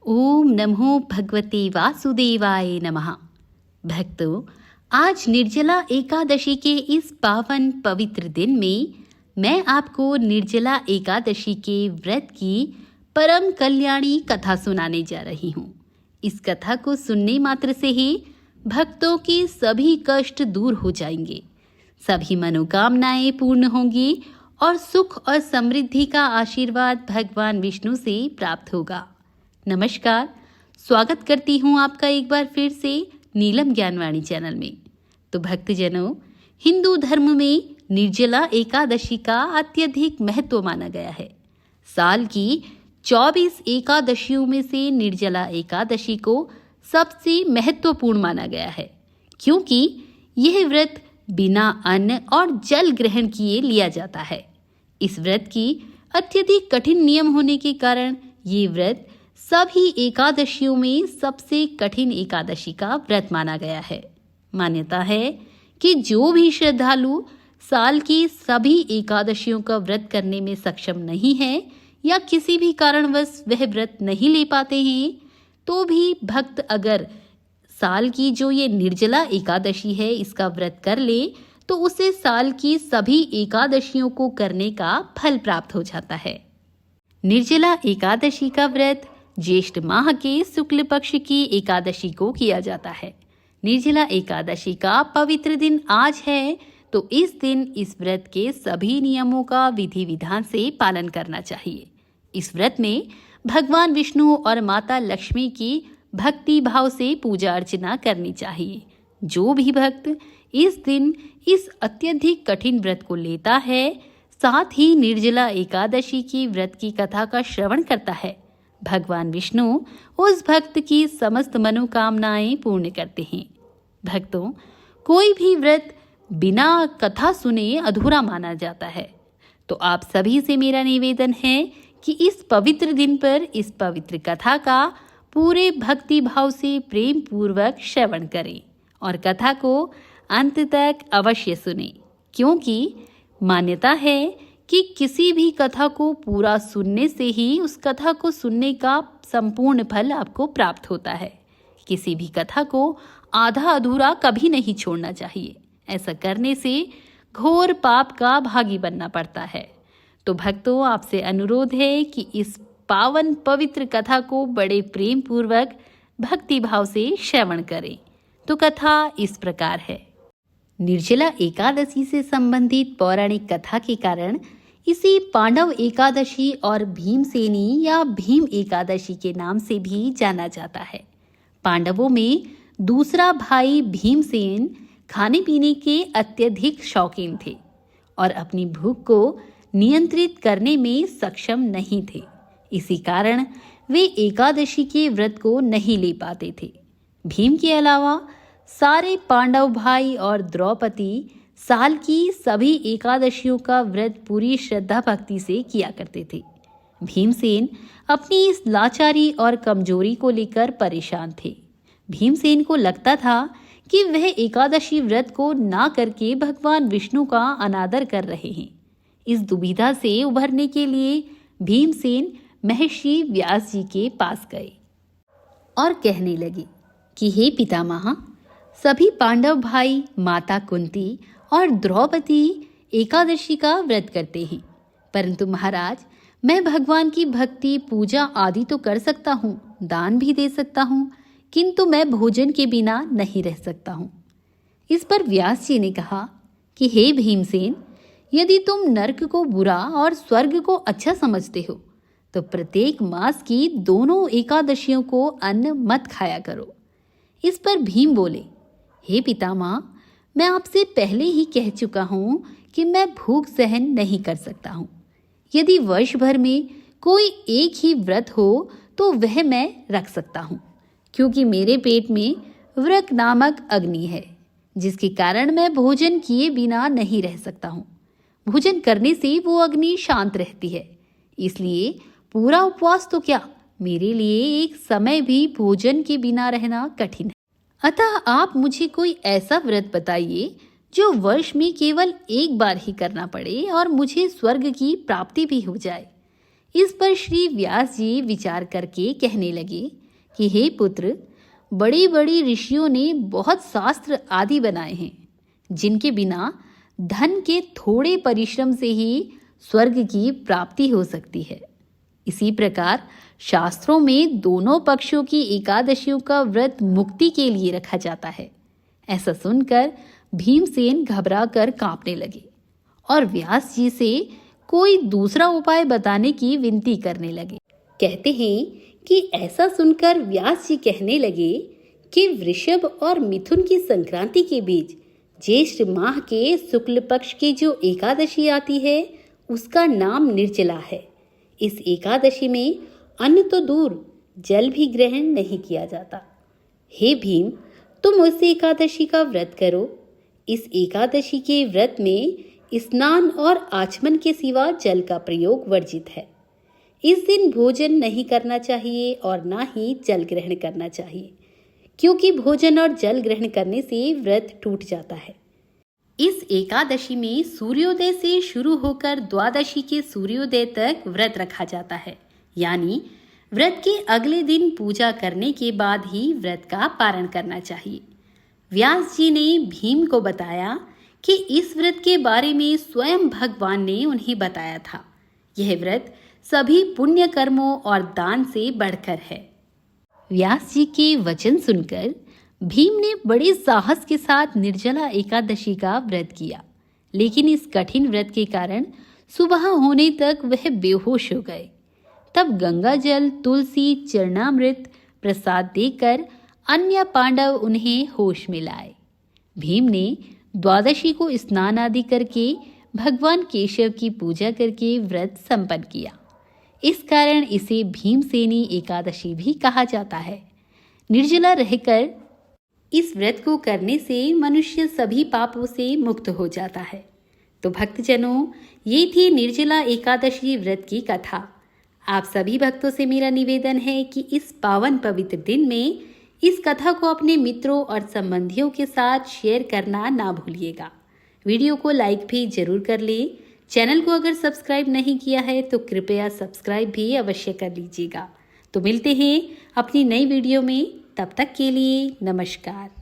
ओम नमो भगवते वासुदेवाय नमः। भक्तों, आज निर्जला एकादशी के इस पावन पवित्र दिन में मैं आपको निर्जला एकादशी के व्रत की परम कल्याणी कथा सुनाने जा रही हूँ। इस कथा को सुनने मात्र से ही भक्तों के सभी कष्ट दूर हो जाएंगे, सभी मनोकामनाएं पूर्ण होंगी और सुख और समृद्धि का आशीर्वाद भगवान विष्णु से प्राप्त होगा। नमस्कार, स्वागत करती हूँ आपका एक बार फिर से नीलम ज्ञानवाणी चैनल में। तो भक्तजनों, हिंदू धर्म में निर्जला एकादशी का अत्यधिक महत्व माना गया है। साल की 24 एकादशियों में से निर्जला एकादशी को सबसे महत्वपूर्ण माना गया है, क्योंकि यह व्रत बिना अन्न और जल ग्रहण किए लिया जाता है। इस व्रत की अत्यधिक कठिन नियम होने के कारण ये व्रत सभी एकादशियों में सबसे कठिन एकादशी का व्रत माना गया है। मान्यता है कि जो भी श्रद्धालु साल की सभी एकादशियों का व्रत करने में सक्षम नहीं है या किसी भी कारणवश वह व्रत नहीं ले पाते हैं, तो भी भक्त अगर साल की जो ये निर्जला एकादशी है इसका व्रत कर ले तो उसे साल की सभी एकादशियों को करने का फल प्राप्त हो जाता है। निर्जला एकादशी का व्रत ज्येष्ठ माह के शुक्ल पक्ष की एकादशी को किया जाता है। निर्जला एकादशी का पवित्र दिन आज है, तो इस दिन इस व्रत के सभी नियमों का विधि विधान से पालन करना चाहिए। इस व्रत में भगवान विष्णु और माता लक्ष्मी की भक्ति भाव से पूजा अर्चना करनी चाहिए। जो भी भक्त इस दिन इस अत्यधिक कठिन व्रत को लेता है, साथ ही निर्जला एकादशी की व्रत की कथा का श्रवण करता है, भगवान विष्णु उस भक्त की समस्त मनोकामनाएं पूर्ण करते हैं। भक्तों, कोई भी व्रत बिना कथा सुने अधूरा माना जाता है, तो आप सभी से मेरा निवेदन है कि इस पवित्र दिन पर इस पवित्र कथा का पूरे भक्ति भाव से प्रेम पूर्वक श्रवण करें और कथा को अंत तक अवश्य सुनें, क्योंकि मान्यता है कि किसी भी कथा को पूरा सुनने से ही उस कथा को सुनने का संपूर्ण फल आपको प्राप्त होता है। किसी भी कथा को आधा अधूरा कभी नहीं छोड़ना चाहिए। ऐसा करने से घोर पाप का भागी बनना पड़ता है। तो भक्तों, आपसे अनुरोध है कि इस पावन पवित्र कथा को बड़े प्रेम पूर्वक भक्ति भाव से श्रवण करें। तो कथा इस प्रकार है। निर्जला एकादशी से संबंधित पौराणिक कथा के कारण इसे पांडव एकादशी और भीमसेनी या भीम एकादशी के नाम से भी जाना जाता है। पांडवों में दूसरा भाई भीमसेन खाने पीने के अत्यधिक शौकीन थे और अपनी भूख को नियंत्रित करने में सक्षम नहीं थे। इसी कारण वे एकादशी के व्रत को नहीं ले पाते थे। भीम के अलावा सारे पांडव भाई और द्रौपदी साल की सभी एकादशियों का व्रत पूरी श्रद्धा भक्ति से किया करते थे। भीमसेन अपनी इस लाचारी और कमजोरी को लेकर परेशान थे। भीमसेन को लगता था कि वह एकादशी व्रत को ना करके भगवान विष्णु का अनादर कर रहे हैं। इस दुविधा से उभरने के लिए भीमसेन महर्षि व्यास जी के पास गए और कहने लगे कि हे पितामह, सभी पांडव भाई, माता कुंती और द्रौपदी एकादशी का व्रत करते हैं, परंतु महाराज, मैं भगवान की भक्ति, पूजा आदि तो कर सकता हूँ, दान भी दे सकता हूँ, किंतु मैं भोजन के बिना नहीं रह सकता हूँ। इस पर व्यास जी ने कहा कि हे भीमसेन, यदि तुम नर्क को बुरा और स्वर्ग को अच्छा समझते हो तो प्रत्येक मास की दोनों एकादशियों को अन्न मत खाया करो। इस पर भीम बोले, हे पितामह, मैं आपसे पहले ही कह चुका हूँ कि मैं भूख सहन नहीं कर सकता हूँ। यदि वर्ष भर में कोई एक ही व्रत हो तो वह मैं रख सकता हूँ, क्योंकि मेरे पेट में व्रक नामक अग्नि है, जिसके कारण मैं भोजन किए बिना नहीं रह सकता हूँ। भोजन करने से वो अग्नि शांत रहती है, इसलिए पूरा उपवास तो क्या, मेरे लिए एक समय भी भोजन के बिना रहना कठिन है। अतः आप मुझे कोई ऐसा व्रत बताइए जो वर्ष में केवल एक बार ही करना पड़े और मुझे स्वर्ग की प्राप्ति भी हो जाए। इस पर श्री व्यास जी विचार करके कहने लगे कि हे पुत्र, बड़ी बड़ी ऋषियों ने बहुत शास्त्र आदि बनाए हैं, जिनके बिना धन के थोड़े परिश्रम से ही स्वर्ग की प्राप्ति हो सकती है। इसी प्रकार शास्त्रों में दोनों पक्षों की एकादशियों का व्रत मुक्ति के लिए रखा जाता है। ऐसा सुनकर भीमसेन घबराकर कांपने लगे और व्यास जी से कोई दूसरा उपाय बताने की विनती करने लगे। कहते हैं कि ऐसा सुनकर व्यास जी कहने लगे कि वृषभ और मिथुन की संक्रांति के बीच ज्येष्ठ माह के शुक्ल पक्ष की जो एकादशी आती है, उसका नाम निर्जला है। इस एकादशी में अन्न तो दूर, जल भी ग्रहण नहीं किया जाता। हे भीम, तुम उस एकादशी का व्रत करो। इस एकादशी के व्रत में स्नान और आचमन के सिवा जल का प्रयोग वर्जित है। इस दिन भोजन नहीं करना चाहिए और ना ही जल ग्रहण करना चाहिए, क्योंकि भोजन और जल ग्रहण करने से व्रत टूट जाता है। इस एकादशी में सूर्योदय से शुरू होकर द्वादशी के सूर्योदय तक व्रत रखा जाता है, यानी व्रत के अगले दिन पूजा करने के बाद ही व्रत का पारण करना चाहिए। व्यास जी ने भीम को बताया कि इस व्रत के बारे में स्वयं भगवान ने उन्हें बताया था। यह व्रत सभी पुण्य कर्मों और दान से बढ़कर है। व्यास जी के वचन सुनकर भीम ने बड़े साहस के साथ निर्जला एकादशी का व्रत किया, लेकिन इस कठिन व्रत के कारण सुबह होने तक वह बेहोश हो गए। तब गंगा जल, तुलसी, चरणामृत प्रसाद देकर अन्य पांडव उन्हें होश में लाए। भीम ने द्वादशी को स्नान आदि करके भगवान केशव की पूजा करके व्रत संपन्न किया। इस कारण इसे भीमसेनी एकादशी भी कहा जाता है। निर्जला रहकर इस व्रत को करने से मनुष्य सभी पापों से मुक्त हो जाता है। तो भक्तजनों, ये थी निर्जला एकादशी व्रत की कथा। आप सभी भक्तों से मेरा निवेदन है कि इस पावन पवित्र दिन में इस कथा को अपने मित्रों और संबंधियों के साथ शेयर करना ना भूलिएगा। वीडियो को लाइक भी जरूर कर लें। चैनल को अगर सब्सक्राइब नहीं किया है तो कृपया सब्सक्राइब भी अवश्य कर लीजिएगा। तो मिलते हैं अपनी नई वीडियो में। तब तक के लिए नमस्कार।